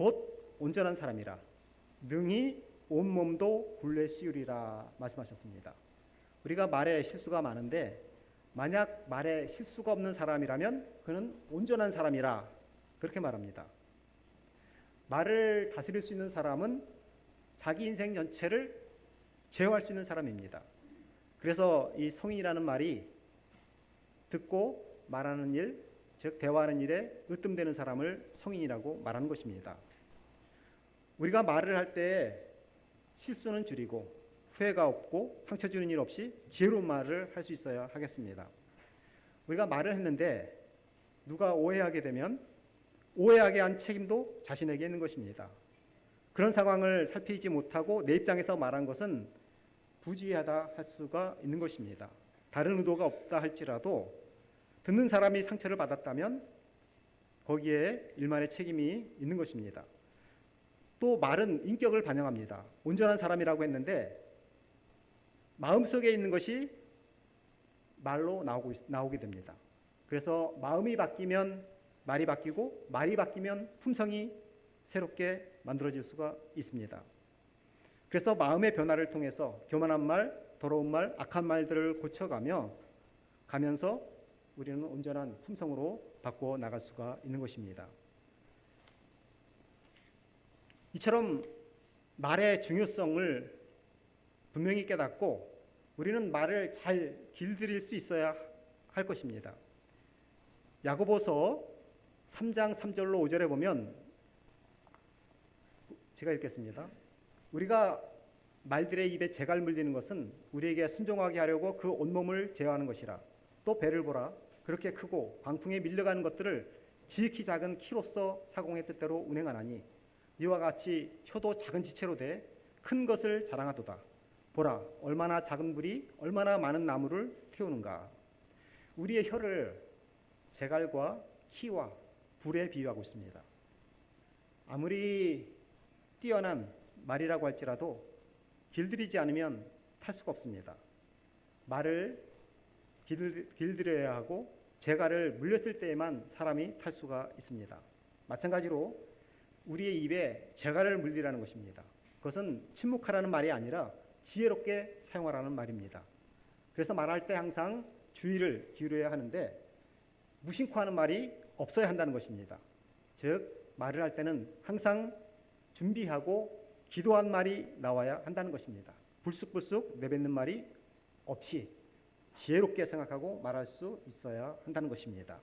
곧 온전한 사람이라 능히 온몸도 굴레 씌우리라 말씀하셨습니다. 우리가 말에 실수가 많은데 만약 말에 실수가 없는 사람이라면 그는 온전한 사람이라 그렇게 말합니다. 말을 다스릴 수 있는 사람은 자기 인생 전체를 제어할 수 있는 사람입니다. 그래서 이 성인이라는 말이 듣고 말하는 일, 즉 대화하는 일에 으뜸되는 사람을 성인이라고 말하는 것입니다. 우리가 말을 할 때 실수는 줄이고 후회가 없고 상처 주는 일 없이 지혜로운 말을 할 수 있어야 하겠습니다. 우리가 말을 했는데 누가 오해하게 되면 오해하게 한 책임도 자신에게 있는 것입니다. 그런 상황을 살피지 못하고 내 입장에서 말한 것은 부주의하다 할 수가 있는 것입니다. 다른 의도가 없다 할지라도 듣는 사람이 상처를 받았다면 거기에 일말의 책임이 있는 것입니다. 또 말은 인격을 반영합니다. 온전한 사람이라고 했는데 마음속에 있는 것이 말로 나오게 됩니다. 그래서 마음이 바뀌면 말이 바뀌고 말이 바뀌면 품성이 새롭게 만들어질 수가 있습니다. 그래서 마음의 변화를 통해서 교만한 말, 더러운 말, 악한 말들을 가면서 우리는 온전한 품성으로 바꿔 나갈 수가 있는 것입니다. 이처럼 말의 중요성을 분명히 깨닫고 우리는 말을 잘 길들일 수 있어야 할 것입니다. 야고보서 3장 3절로 5절에 보면 제가 읽겠습니다. 우리가 말들의 입에 재갈 물리는 것은 우리에게 순종하게 하려고 그 온몸을 제어하는 것이라. 또 배를 보라. 그렇게 크고 광풍에 밀려가는 것들을 지극히 작은 키로서 사공의 뜻대로 운행하나니 이와 같이 혀도 작은 지체로 돼 큰 것을 자랑하도다. 보라, 얼마나 작은 불이 얼마나 많은 나무를 태우는가. 우리의 혀를 재갈과 키와 불에 비유하고 있습니다. 아무리 뛰어난 말이라고 할지라도 길들이지 않으면 탈 수가 없습니다. 말을 길들여야 하고 재갈을 물렸을 때에만 사람이 탈 수가 있습니다. 마찬가지로 우리의 입에 재갈을 물리라는 것입니다. 그것은 침묵하라는 말이 아니라 지혜롭게 사용하라는 말입니다. 그래서 말할 때 항상 주의를 기울여야 하는데 무심코 하는 말이 없어야 한다는 것입니다. 즉 말을 할 때는 항상 준비하고 기도한 말이 나와야 한다는 것입니다. 불쑥불쑥 내뱉는 말이 없이 지혜롭게 생각하고 말할 수 있어야 한다는 것입니다.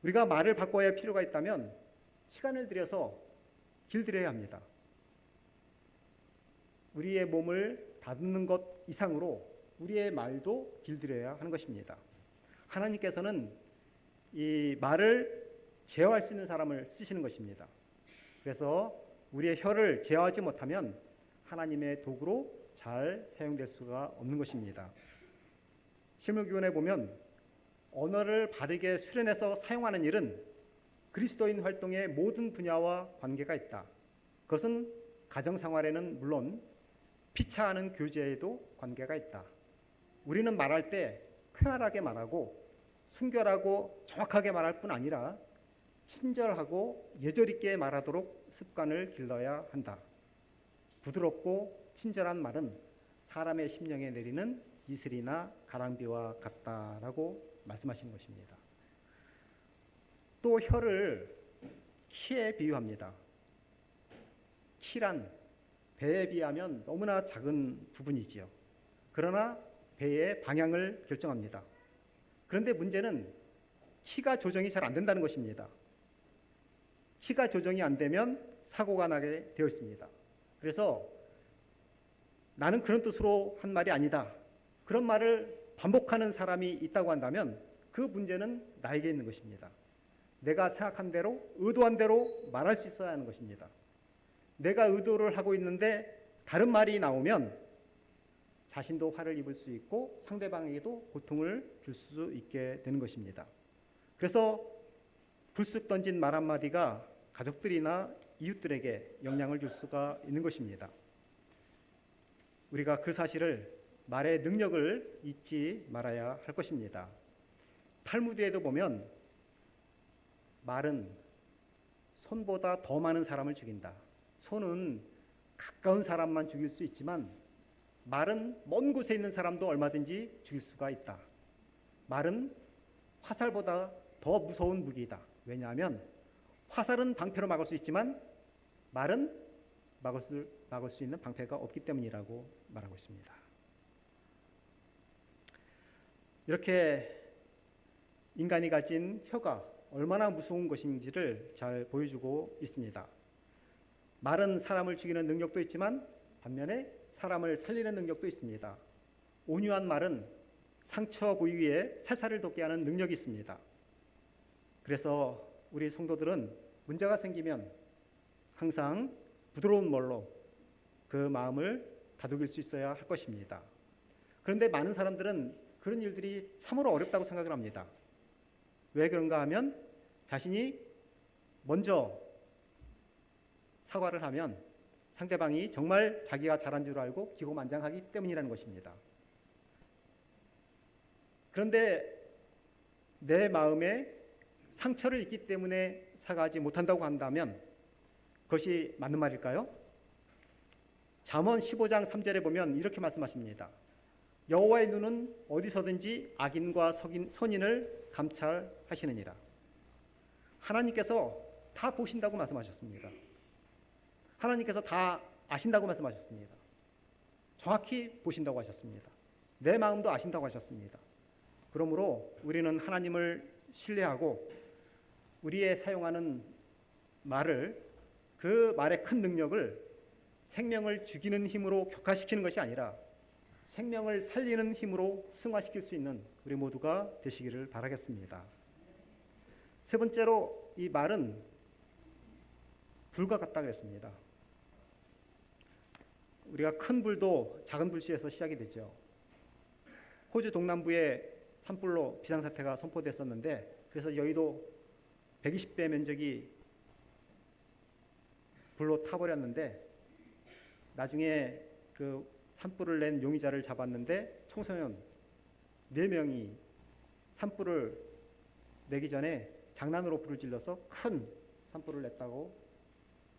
우리가 말을 바꿔야 할 필요가 있다면 시간을 들여서 길들여야 합니다. 우리의 몸을 다듬는 것 이상으로 우리의 말도 길들여야 하는 것입니다. 하나님께서는 이 말을 제어할 수 있는 사람을 쓰시는 것입니다. 그래서 우리의 혀를 제어하지 못하면 하나님의 도구로 잘 사용될 수가 없는 것입니다. 실무교훈에 보면 언어를 바르게 수련해서 사용하는 일은 그리스도인 활동의 모든 분야와 관계가 있다. 그것은 가정생활에는 물론 피차하는 교제에도 관계가 있다. 우리는 말할 때 쾌활하게 말하고 순결하고 정확하게 말할 뿐 아니라 친절하고 예절 있게 말하도록 습관을 길러야 한다. 부드럽고 친절한 말은 사람의 심령에 내리는 이슬이나 가랑비와 같다라고 말씀하신 것입니다. 또 혀를 키에 비유합니다. 키란 배에 비하면 너무나 작은 부분이지요. 그러나 배의 방향을 결정합니다. 그런데 문제는 키가 조정이 잘 안 된다는 것입니다. 키가 조정이 안 되면 사고가 나게 되어 있습니다. 그래서 나는 그런 뜻으로 한 말이 아니다. 그런 말을 반복하는 사람이 있다고 한다면 그 문제는 나에게 있는 것입니다. 내가 생각한 대로 의도한 대로 말할 수 있어야 하는 것입니다. 내가 의도를 하고 있는데 다른 말이 나오면 자신도 화를 입을 수 있고 상대방에게도 고통을 줄 수 있게 되는 것입니다. 그래서 불쑥 던진 말 한마디가 가족들이나 이웃들에게 영향을 줄 수가 있는 것입니다. 우리가 그 사실을 말의 능력을 잊지 말아야 할 것입니다. 탈무드에도 보면 말은 손보다 더 많은 사람을 죽인다. 손은 가까운 사람만 죽일 수 있지만 말은 먼 곳에 있는 사람도 얼마든지 죽일 수가 있다. 말은 화살보다 더 무서운 무기이다. 왜냐하면 화살은 방패로 막을 수 있지만 말은 막을 수 있는 방패가 없기 때문이라고 말하고 있습니다. 이렇게 인간이 가진 혀가 얼마나 무서운 것인지를 잘 보여주고 있습니다. 말은 사람을 죽이는 능력도 있지만 반면에 사람을 살리는 능력도 있습니다. 온유한 말은 상처 부위에 새살을 돋게 하는 능력이 있습니다. 그래서 우리 성도들은 문제가 생기면 항상 부드러운 말로 그 마음을 다독일 수 있어야 할 것입니다. 그런데 많은 사람들은 그런 일들이 참으로 어렵다고 생각을 합니다. 왜 그런가 하면 자신이 먼저 사과를 하면 상대방이 정말 자기가 잘한 줄 알고 기고만장하기 때문이라는 것입니다. 그런데 내 마음에 상처를 입기 때문에 사과하지 못한다고 한다면 그것이 맞는 말일까요? 잠언 15장 3절에 보면 이렇게 말씀하십니다. 여호와의 눈은 어디서든지 악인과 선인을 감찰하시느니라. 하나님께서 다 보신다고 말씀하셨습니다. 하나님께서 다 아신다고 말씀하셨습니다. 정확히 보신다고 하셨습니다. 내 마음도 아신다고 하셨습니다. 그러므로 우리는 하나님을 신뢰하고 우리의 사용하는 말을 그 말의 큰 능력을 생명을 죽이는 힘으로 격화시키는 것이 아니라 생명을 살리는 힘으로 승화시킬 수 있는 우리 모두가 되시기를 바라겠습니다. 세 번째로 이 말은 불과 같다 그랬습니다. 우리가 큰 불도 작은 불씨에서 시작이 되죠. 호주 동남부에 산불로 비상사태가 선포됐었는데 그래서 여의도 120배 면적이 불로 타버렸는데 나중에 그 산불을 낸 용의자를 잡았는데 청소년 4명이 산불을 내기 전에 장난으로 불을 질러서 큰 산불을 냈다고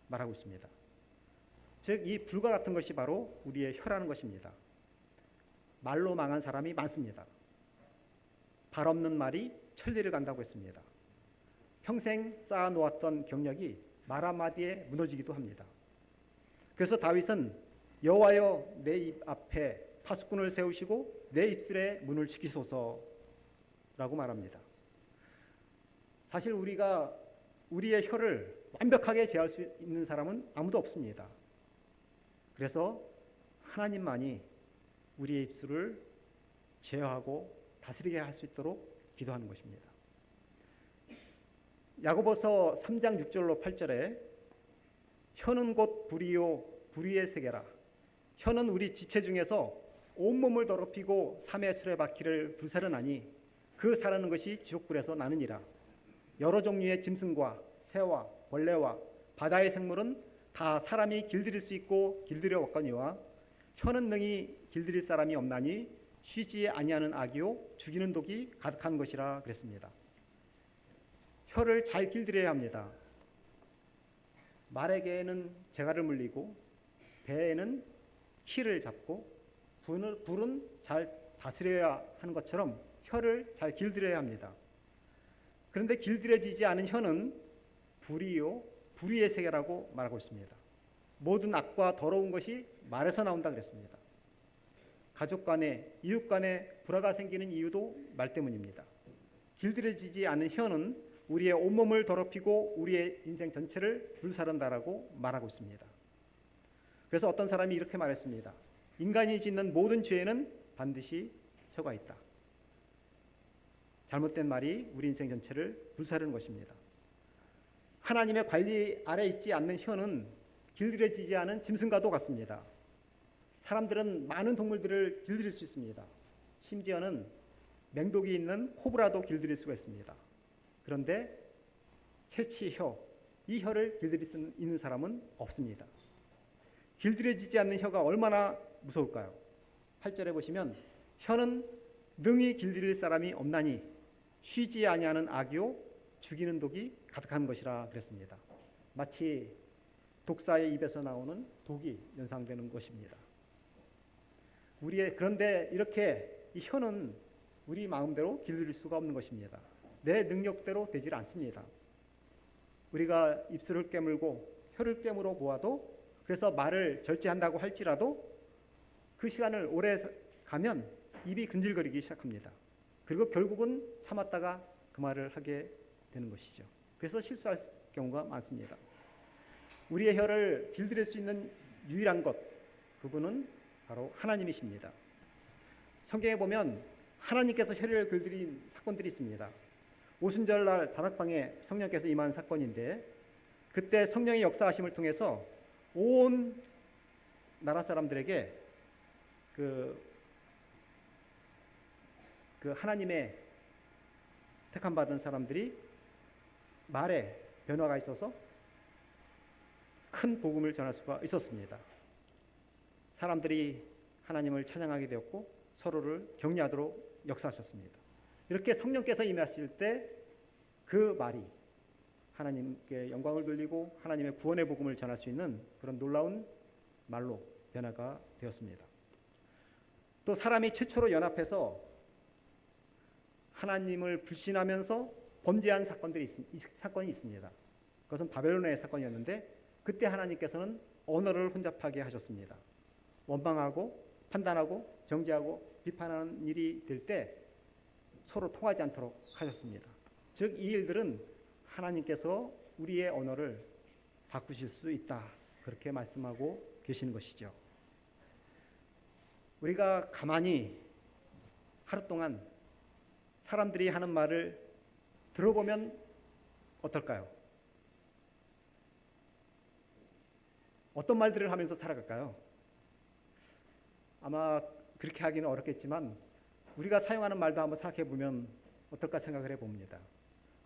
말하고 있습니다. 즉 이 불과 같은 것이 바로 우리의 혀라는 것입니다. 말로 망한 사람이 많습니다. 발 없는 말이 천리를 간다고 했습니다. 평생 쌓아놓았던 경력이 말 한마디에 무너지기도 합니다. 그래서 다윗은 여호와여 내 입 앞에 파수꾼을 세우시고 내 입술에 문을 지키소서라고 말합니다. 사실 우리가 우리의 혀를 완벽하게 제어할 수 있는 사람은 아무도 없습니다. 그래서 하나님만이 우리의 입술을 제어하고 다스리게 할 수 있도록 기도하는 것입니다. 야고보서 3장 6절로 8절에 혀는 곧 불이요 불의의 세계라. 혀는 우리 지체 중에서 온몸을 더럽히고 삼의 수레바퀴를 불사르나니 그 사르는 것이 지옥불에서 나느니라. 여러 종류의 짐승과 새와 벌레와 바다의 생물은 다 사람이 길들일 수 있고 길들여 왔거니와 혀는 능히 길들일 사람이 없나니 쉬지 아니하는 악이요 죽이는 독이 가득한 것이라 그랬습니다. 혀를 잘 길들여야 합니다. 말에게는 재갈을 물리고 배에는 키를 잡고 불은 잘 다스려야 하는 것처럼 혀를 잘 길들여야 합니다. 그런데 길들여지지 않은 혀는 불이요 불의의 세계라고 말하고 있습니다. 모든 악과 더러운 것이 말에서 나온다 그랬습니다. 가족 간에 이웃 간에 불화가 생기는 이유도 말 때문입니다. 길들여지지 않은 혀는 우리의 온몸을 더럽히고 우리의 인생 전체를 불사른다라고 말하고 있습니다. 그래서 어떤 사람이 이렇게 말했습니다. 인간이 짓는 모든 죄에는 반드시 혀가 있다. 잘못된 말이 우리 인생 전체를 불사르는 것입니다. 하나님의 관리 아래 있지 않는 혀는 길들여지지 않은 짐승과도 같습니다. 사람들은 많은 동물들을 길들일 수 있습니다. 심지어는 맹독이 있는 코브라도 길들일 수가 있습니다. 그런데 새치 혀, 이 혀를 길들일 수 있는 사람은 없습니다. 길들여지지 않는 혀가 얼마나 무서울까요? 8절에 보시면 혀는 능히 길들일 사람이 없나니 쉬지 아니하는 악이요 죽이는 독이 가득한 것이라 그랬습니다. 마치 독사의 입에서 나오는 독이 연상되는 것입니다. 그런데 이렇게 이 혀는 우리 마음대로 길들일 수가 없는 것입니다. 내 능력대로 되질 않습니다. 우리가 입술을 깨물고 혀를 깨물어 보아도, 그래서 말을 절제한다고 할지라도 그 시간을 오래 가면 입이 근질거리기 시작합니다. 그리고 결국은 참았다가 그 말을 하게 되는 것이죠. 그래서 실수할 경우가 많습니다. 우리의 혀를 길들일 수 있는 유일한 것, 그분은 바로 하나님이십니다. 성경에 보면 하나님께서 혀를 길들인 사건들이 있습니다. 오순절날 다락방에 성령께서 임한 사건인데, 그때 성령의 역사하심을 통해서 온 나라 사람들에게 그 하나님의 택함 받은 사람들이 말에 변화가 있어서 큰 복음을 전할 수가 있었습니다. 사람들이 하나님을 찬양하게 되었고 서로를 격려하도록 역사하셨습니다. 이렇게 성령께서 임하실 때 그 말이 하나님께 영광을 돌리고 하나님의 구원의 복음을 전할 수 있는 그런 놀라운 말로 변화가 되었습니다. 또 사람이 최초로 연합해서 하나님을 불신하면서 범죄한 사건이 있습니다. 그것은 바벨론의 사건이었는데, 그때 하나님께서는 언어를 혼잡하게 하셨습니다. 원망하고 판단하고 정죄하고 비판하는 일이 될 때 서로 통하지 않도록 하셨습니다. 즉 이 일들은 하나님께서 우리의 언어를 바꾸실 수 있다, 그렇게 말씀하고 계시는 것이죠. 우리가 가만히 하루 동안 사람들이 하는 말을 들어보면 어떨까요? 어떤 말들을 하면서 살아갈까요? 아마 그렇게 하기는 어렵겠지만 우리가 사용하는 말도 한번 생각해 보면 어떨까 생각을 해봅니다.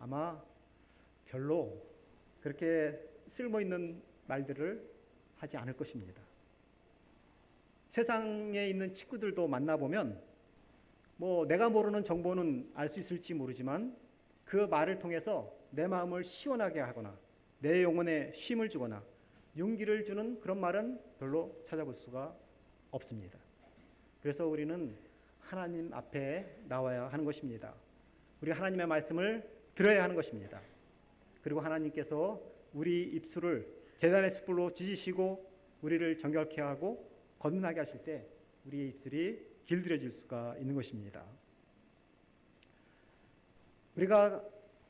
아마 별로 그렇게 쓸모있는 말들을 하지 않을 것입니다. 세상에 있는 친구들도 만나보면 내가 모르는 정보는 알 수 있을지 모르지만 그 말을 통해서 내 마음을 시원하게 하거나 내 영혼에 쉼을 주거나 용기를 주는 그런 말은 별로 찾아볼 수가 없습니다. 그래서 우리는 하나님 앞에 나와야 하는 것입니다. 우리가 하나님의 말씀을 들어야 하는 것입니다. 그리고 하나님께서 우리 입술을 제단의 숯불로 지지시고 우리를 정결케 하고 거듭나게 하실 때 우리의 입술이 길들여질 수가 있는 것입니다. 우리가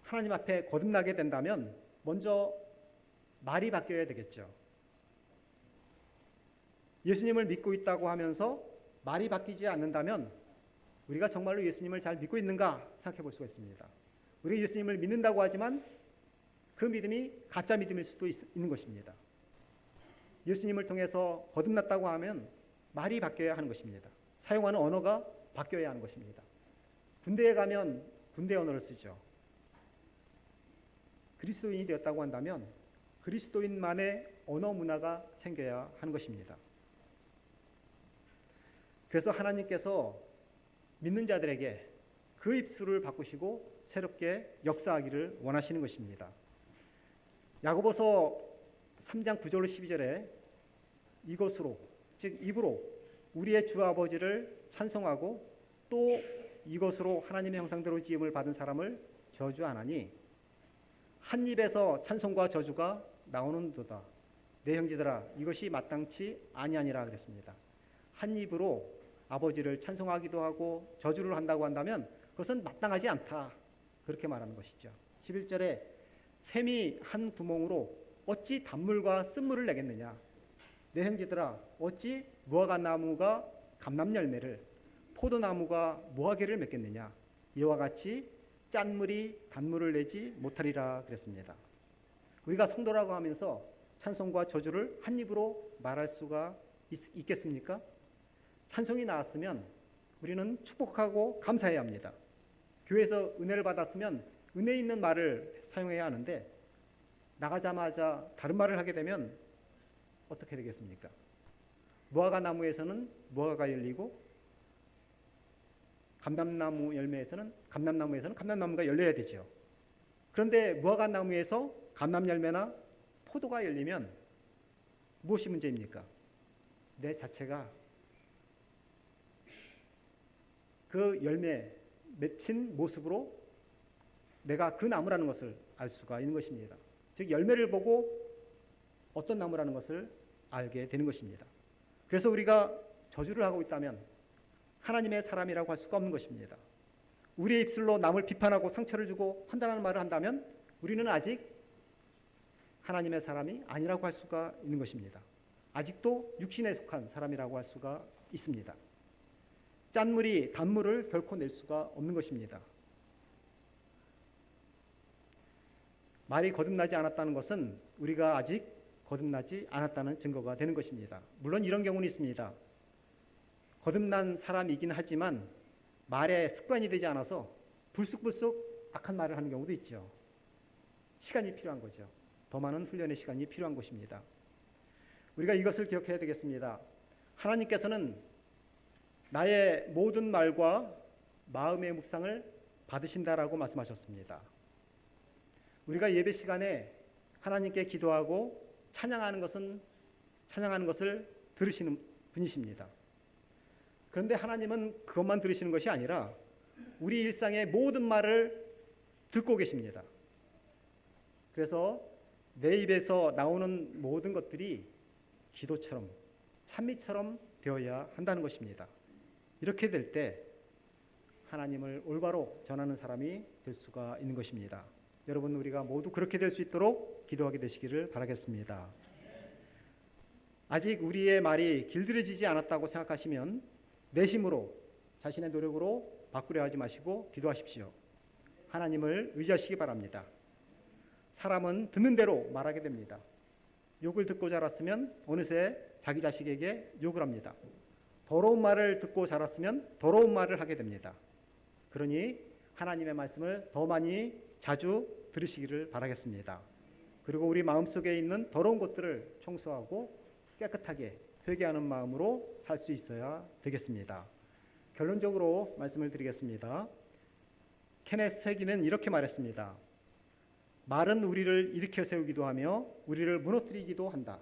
하나님 앞에 거듭나게 된다면 먼저 말이 바뀌어야 되겠죠. 예수님을 믿고 있다고 하면서 말이 바뀌지 않는다면 우리가 정말로 예수님을 잘 믿고 있는가 생각해 볼 수가 있습니다. 우리가 예수님을 믿는다고 하지만 그 믿음이 가짜 믿음일 수도 있는 것입니다. 예수님을 통해서 거듭났다고 하면 말이 바뀌어야 하는 것입니다. 사용하는 언어가 바뀌어야 하는 것입니다. 군대에 가면 군대 언어를 쓰죠. 그리스도인이 되었다고 한다면 그리스도인만의 언어 문화가 생겨야 하는 것입니다. 그래서 하나님께서 믿는 자들에게 그 입술을 바꾸시고 새롭게 역사하기를 원하시는 것입니다. 야고보서 3장 9절로 12절에 이것으로, 즉 입으로 우리의 주 아버지를 찬송하고 또 이것으로 하나님의 형상대로 지음을 받은 사람을 저주하나니 한 입에서 찬송과 저주가 나오는도다. 내 형제들아 이것이 마땅치 아니하니라 그랬습니다. 한 입으로 아버지를 찬송하기도 하고 저주를 한다고 한다면 그것은 마땅하지 않다, 그렇게 말하는 것이죠. 11절에 샘이 한 구멍으로 어찌 단물과 쓴물을 내겠느냐. 내 형제들아 어찌 무화과나무가 감람열매를 포도나무가 무화과를 맺겠느냐. 이와 같이 짠물이 단물을 내지 못하리라 그랬습니다. 우리가 성도라고 하면서 찬송과 저주를 한 입으로 말할 수가 있겠습니까? 찬송이 나왔으면 우리는 축복하고 감사해야 합니다. 교회에서 은혜를 받았으면 은혜 있는 말을 사용해야 하는데 나가자마자 다른 말을 하게 되면 어떻게 되겠습니까? 무화과 나무에서는 무화과가 열리고 감람나무에서는 감람나무가 열려야 되죠. 그런데 무화과 나무에서 감람열매나 포도가 열리면 무엇이 문제입니까? 내 자체가 그 열매 맺힌 모습으로 내가 그 나무라는 것을 알 수가 있는 것입니다. 즉 열매를 보고 어떤 나무라는 것을 알게 되는 것입니다. 그래서 우리가 저주를 하고 있다면 하나님의 사람이라고 할 수가 없는 것입니다. 우리의 입술로 남을 비판하고 상처를 주고 판단하는 말을 한다면 우리는 아직 하나님의 사람이 아니라고 할 수가 있는 것입니다. 아직도 육신에 속한 사람이라고 할 수가 있습니다. 짠물이 단물을 결코 낼 수가 없는 것입니다. 말이 거듭나지 않았다는 것은 우리가 아직 거듭나지 않았다는 증거가 되는 것입니다. 물론 이런 경우는 있습니다. 거듭난 사람이긴 하지만 말에 습관이 되지 않아서 불쑥불쑥 악한 말을 하는 경우도 있죠. 시간이 필요한 거죠. 더 많은 훈련의 시간이 필요한 것입니다. 우리가 이것을 기억해야 되겠습니다. 하나님께서는 나의 모든 말과 마음의 묵상을 받으신다라고 말씀하셨습니다. 우리가 예배 시간에 하나님께 기도하고 찬양하는 것을 들으시는 분이십니다. 그런데 하나님은 그것만 들으시는 것이 아니라 우리 일상의 모든 말을 듣고 계십니다. 그래서 내 입에서 나오는 모든 것들이 기도처럼 찬미처럼 되어야 한다는 것입니다. 이렇게 될 때 하나님을 올바로 전하는 사람이 될 수가 있는 것입니다. 여러분, 우리가 모두 그렇게 될 수 있도록 기도하게 되시기를 바라겠습니다. 아직 우리의 말이 길들여지지 않았다고 생각하시면 내 힘으로, 자신의 노력으로 바꾸려 하지 마시고 기도하십시오. 하나님을 의지하시기 바랍니다. 사람은 듣는 대로 말하게 됩니다. 욕을 듣고 자랐으면 어느새 자기 자식에게 욕을 합니다. 더러운 말을 듣고 자랐으면 더러운 말을 하게 됩니다. 그러니 하나님의 말씀을 더 많이 자주 들으시기를 바라겠습니다. 그리고 우리 마음속에 있는 더러운 것들을 청소하고 깨끗하게 회개하는 마음으로 살 수 있어야 되겠습니다. 결론적으로 말씀을 드리겠습니다. 케네스 해기는 이렇게 말했습니다. 말은 우리를 일으켜 세우기도 하며 우리를 무너뜨리기도 한다.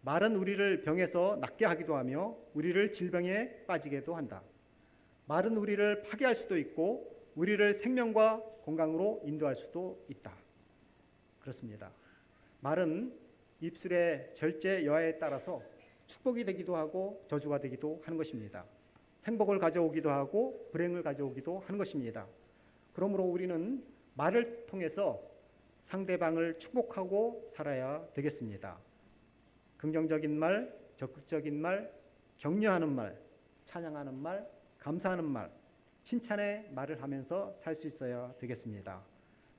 말은 우리를 병에서 낫게 하기도 하며 우리를 질병에 빠지게도 한다. 말은 우리를 파괴할 수도 있고 우리를 생명과 건강으로 인도할 수도 있다. 그렇습니다. 말은 입술의 절제 여하에 따라서 축복이 되기도 하고 저주가 되기도 하는 것입니다. 행복을 가져오기도 하고 불행을 가져오기도 하는 것입니다. 그러므로 우리는 말을 통해서 상대방을 축복하고 살아야 되겠습니다. 긍정적인 말, 적극적인 말, 격려하는 말, 찬양하는 말, 감사하는 말, 칭찬의 말을 하면서 살 수 있어야 되겠습니다.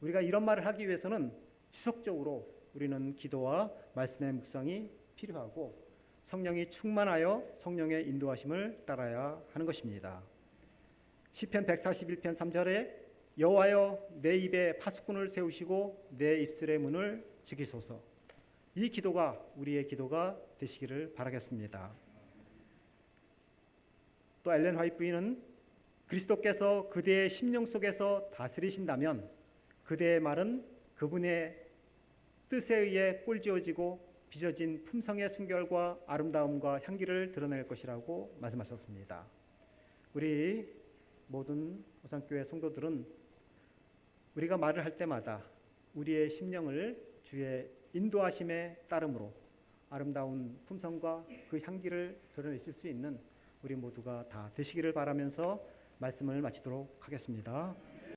우리가 이런 말을 하기 위해서는 지속적으로 우리는 기도와 말씀의 묵상이 필요하고 성령이 충만하여 성령의 인도하심을 따라야 하는 것입니다. 시편 141편 3절에 여호와여 내 입에 파수꾼을 세우시고 내 입술의 문을 지키소서. 이 기도가 우리의 기도가 되시기를 바라겠습니다. 또 엘렌 화이트 부인은 그리스도께서 그대의 심령 속에서 다스리신다면 그대의 말은 그분의 뜻에 의해 꼴지어지고 빚어진 품성의 순결과 아름다움과 향기를 드러낼 것이라고 말씀하셨습니다. 우리 모든 오산교회 성도들은 우리가 말을 할 때마다 우리의 심령을 주의 인도하심에 따름으로 아름다운 품성과 그 향기를 드러내실 수 있는 우리 모두가 다 되시기를 바라면서 말씀을 마치도록 하겠습니다.